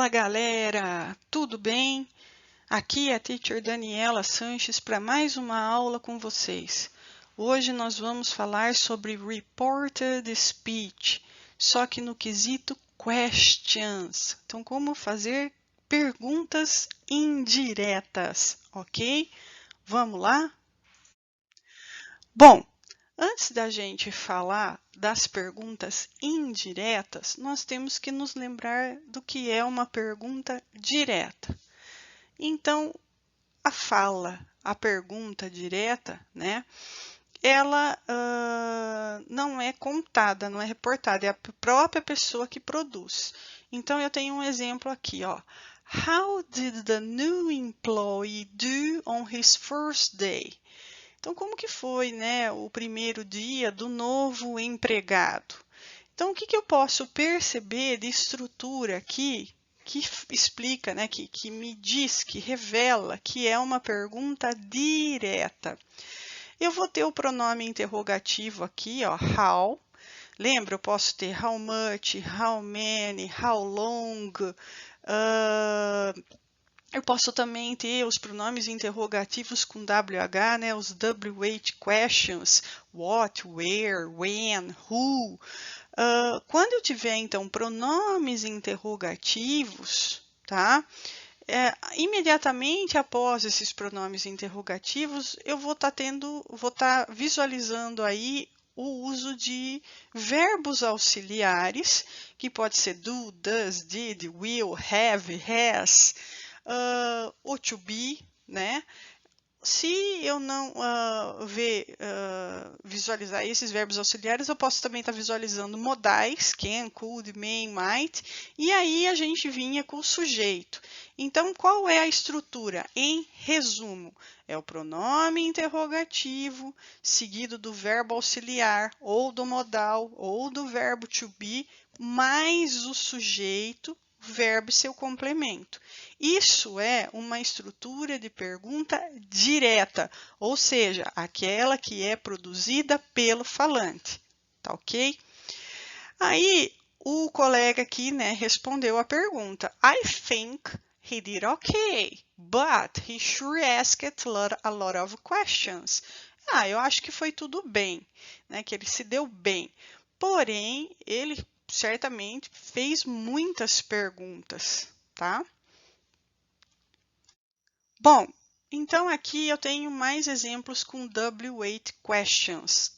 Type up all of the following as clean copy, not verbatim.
Fala galera, tudo bem? Aqui é a Teacher Daniela Sanches para mais uma aula com vocês. Hoje nós vamos falar sobre Reported Speech, só que no quesito questions. Então, como fazer perguntas indiretas, ok? Vamos lá? Bom, antes da gente falar das perguntas indiretas, nós temos que nos lembrar do que é uma pergunta direta. Então, a pergunta direta, né? Ela não é contada, não é reportada, é a própria pessoa que produz. Então, eu tenho um exemplo aqui, ó. How did the new employee do on his first day? Então, como que foi, né, o primeiro dia do novo empregado? Então, o que eu posso perceber de estrutura aqui que explica, né, que me diz, que revela que é uma pergunta direta? Eu vou ter o pronome interrogativo aqui, ó, how. Lembra, eu posso ter how much, how many, how long. Eu posso também ter os pronomes interrogativos com WH, né, os WH questions, what, where, when, who. Quando eu tiver, então, pronomes interrogativos, tá? Imediatamente após esses pronomes interrogativos, eu vou estar visualizando aí o uso de verbos auxiliares, que pode ser do, does, did, will, have, has, o to be, né? Se eu não visualizar esses verbos auxiliares, eu posso também estar visualizando modais, can, could, may, might, e aí a gente vinha com o sujeito. Então, qual é a estrutura? Em resumo, é o pronome interrogativo, seguido do verbo auxiliar, ou do modal, ou do verbo to be, mais o sujeito, verbo e seu complemento. Isso é uma estrutura de pergunta direta, ou seja, aquela que é produzida pelo falante, tá ok? Aí o colega aqui, né, respondeu a pergunta. I think he did okay, but he sure asked a lot of questions. Eu acho que foi tudo bem, né, que ele se deu bem. Porém, ele certamente fez muitas perguntas, tá? Bom, então aqui eu tenho mais exemplos com W8 questions.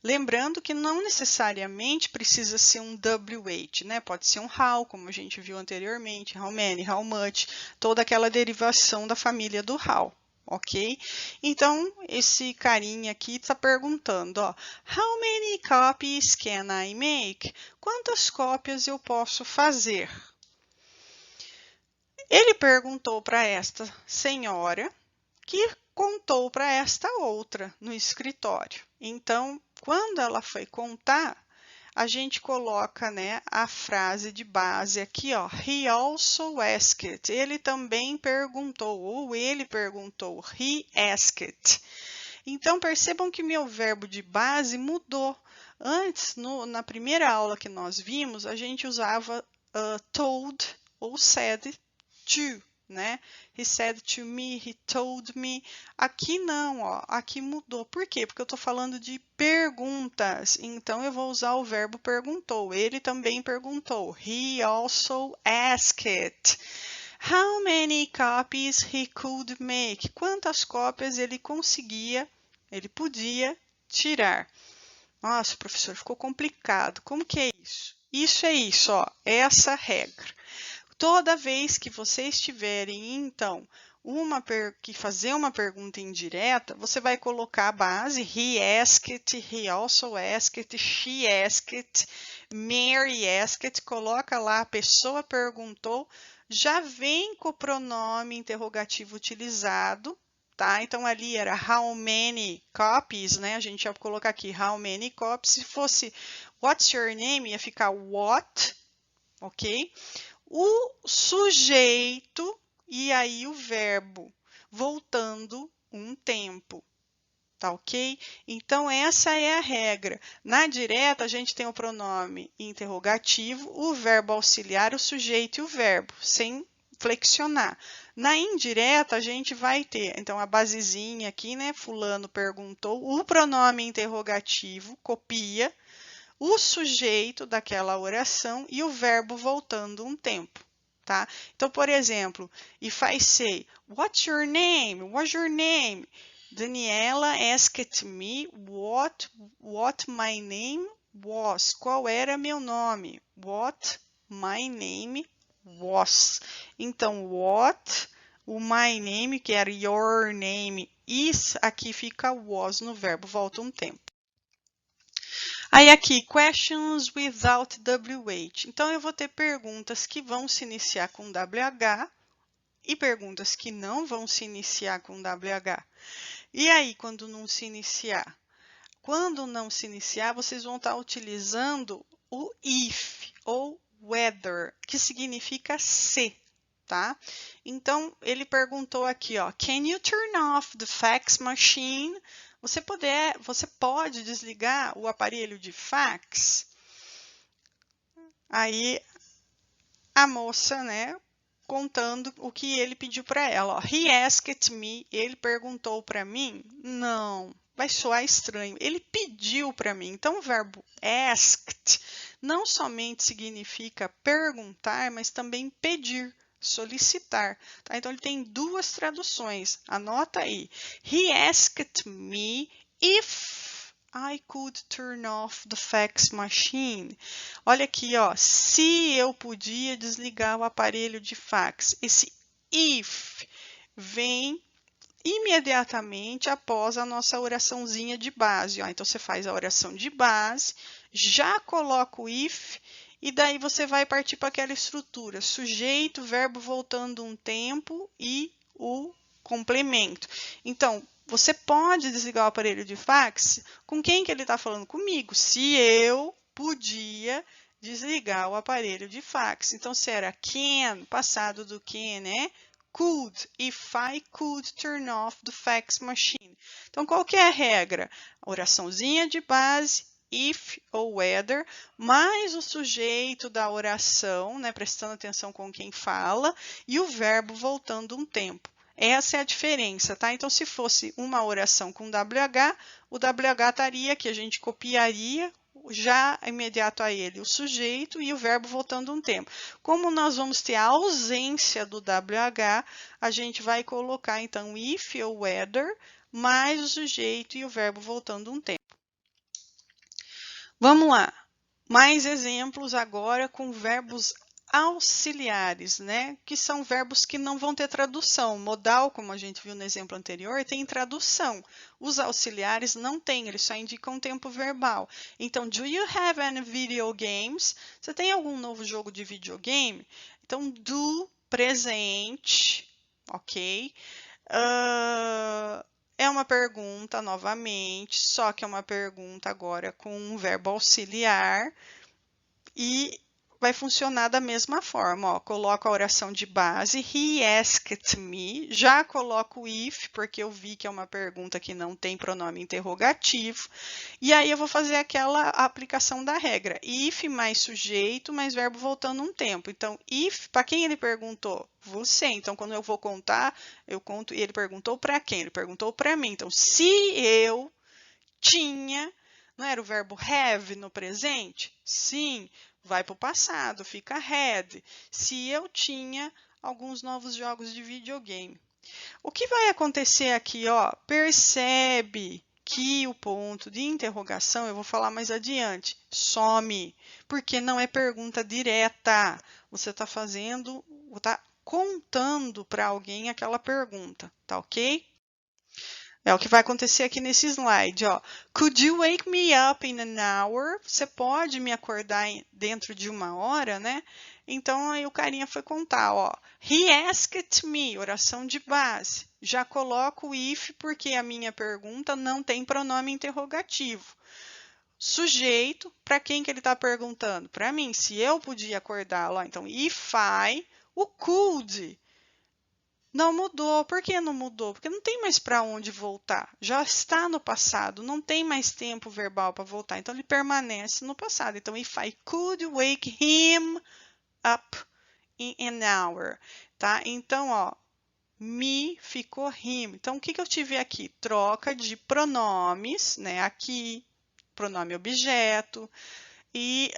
Lembrando que não necessariamente precisa ser um W8, né? Pode ser um how, como a gente viu anteriormente, how many, how much, toda aquela derivação da família do how, ok? Então, esse carinha aqui está perguntando, ó, how many copies can I make? Quantas cópias eu posso fazer? Ele perguntou para esta senhora, que contou para esta outra no escritório. Então, quando ela foi contar, a gente coloca, né, a frase de base aqui, ó. He also asked. Ele também perguntou, ou ele perguntou. He asked. Então, percebam que meu verbo de base mudou. Antes, na primeira aula que nós vimos, a gente usava told ou said to, né? He said to me, he told me. Aqui não, ó, aqui mudou. Por quê? Porque eu estou falando de perguntas. Então, eu vou usar o verbo perguntou. Ele também perguntou. He also asked. How many copies he could make? Quantas cópias ele podia tirar. Nossa, professor, ficou complicado. Como que é isso? Isso é isso, ó, essa regra. Toda vez que vocês tiverem, então, que fazer uma pergunta indireta, você vai colocar a base he asked, he also asked, she asked, Mary asked, coloca lá a pessoa perguntou, já vem com o pronome interrogativo utilizado, tá? Então ali era how many copies, né? A gente ia colocar aqui how many copies. Se fosse what's your name, ia ficar what, ok? O sujeito e aí o verbo, voltando um tempo, Tá ok? Então, essa é a regra. Na direta, a gente tem o pronome interrogativo, o verbo auxiliar, o sujeito e o verbo, sem flexionar. Na indireta, a gente vai ter, então, a basezinha aqui, né? Fulano perguntou, o pronome interrogativo, copia, o sujeito daquela oração e o verbo voltando um tempo. Tá? Então, por exemplo, if I say, what's your name? What's your name? Daniela asked me what my name was. Qual era meu nome? What my name was. Então, what, o my name, que era your name, is, aqui fica was no verbo, volta um tempo. Aí aqui, questions without WH. Então, eu vou ter perguntas que vão se iniciar com WH e perguntas que não vão se iniciar com WH. E aí, quando não se iniciar? Quando não se iniciar, vocês vão estar utilizando o if ou whether, que significa se, tá? Então, ele perguntou aqui, ó, can you turn off the fax machine? Você pode desligar o aparelho de fax? Aí, a moça, né, contando o que ele pediu para ela. Ó. He asked me, ele perguntou para mim? Não, vai soar estranho. Ele pediu para mim. Então, o verbo asked não somente significa perguntar, mas também pedir, solicitar. Tá? Então, ele tem duas traduções. Anota aí. He asked me if I could turn off the fax machine. Olha aqui, ó, se eu podia desligar o aparelho de fax. Esse if vem imediatamente após a nossa oraçãozinha de base. Ó. Então, você faz a oração de base, já coloca o if, e daí você vai partir para aquela estrutura. Sujeito, verbo voltando um tempo e o complemento. Então, você pode desligar o aparelho de fax com quem que ele está falando? Comigo. Se eu podia desligar o aparelho de fax. Então, se era can, passado do can, né? Could, if I could turn off the fax machine. Então, qual que é a regra? Oraçãozinha de base, if ou whether, mais o sujeito da oração, né, prestando atenção com quem fala, e o verbo voltando um tempo. Essa é a diferença, tá? Então, se fosse uma oração com WH, o WH estaria aqui, a gente copiaria já imediato a ele o sujeito e o verbo voltando um tempo. Como nós vamos ter a ausência do WH, a gente vai colocar, então, if ou whether, mais o sujeito e o verbo voltando um tempo. Vamos lá. Mais exemplos agora com verbos auxiliares, né? Que são verbos que não vão ter tradução. Modal, como a gente viu no exemplo anterior, tem tradução. Os auxiliares não têm, eles só indicam tempo verbal. Então, do you have any video games? Você tem algum novo jogo de videogame? Então, do, presente, ok? É uma pergunta, novamente, só que é uma pergunta agora com um verbo auxiliar e vai funcionar da mesma forma. Ó, coloco a oração de base, he asked me, já coloco o if, porque eu vi que é uma pergunta que não tem pronome interrogativo, e aí eu vou fazer aquela aplicação da regra, if mais sujeito, mais verbo voltando um tempo. Então, if, para quem ele perguntou? Você. Então, quando eu vou contar, eu conto, e ele perguntou para quem? Ele perguntou para mim. Então, se eu tinha, não era o verbo have no presente? Sim, vai para o passado, fica had. Se eu tinha alguns novos jogos de videogame. O que vai acontecer aqui, ó? Percebe que o ponto de interrogação, eu vou falar mais adiante, some, porque não é pergunta direta. Você está fazendo, está contando para alguém aquela pergunta, tá ok? É o que vai acontecer aqui nesse slide, ó. Could you wake me up in an hour? Você pode me acordar dentro de uma hora, né? Então, aí o carinha foi contar, ó. He asked me, oração de base. Já coloco o if porque a minha pergunta não tem pronome interrogativo. Sujeito, para quem que ele está perguntando? Para mim, se eu podia acordar lá. Então, if I, o could Não mudou. Por que não mudou? Porque não tem mais para onde voltar. Já está no passado, não tem mais tempo verbal para voltar. Então, ele permanece no passado. Então, if I could wake him up in an hour, tá? Então, ó, me ficou him. Então, o que eu tive aqui? Troca de pronomes, né? Aqui, pronome objeto, e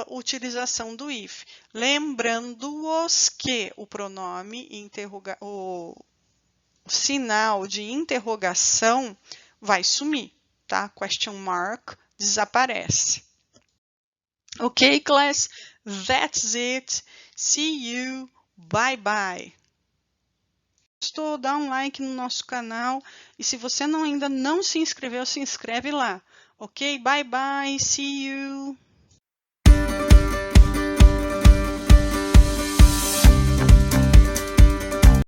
utilização do if. Lembrando-os que o pronome o sinal de interrogação vai sumir, tá? Question mark desaparece. Ok, class? That's it. See you. Bye bye. Gostou? Dá um like no nosso canal e se você ainda não se inscreveu, se inscreve lá. Ok? Bye bye. See you.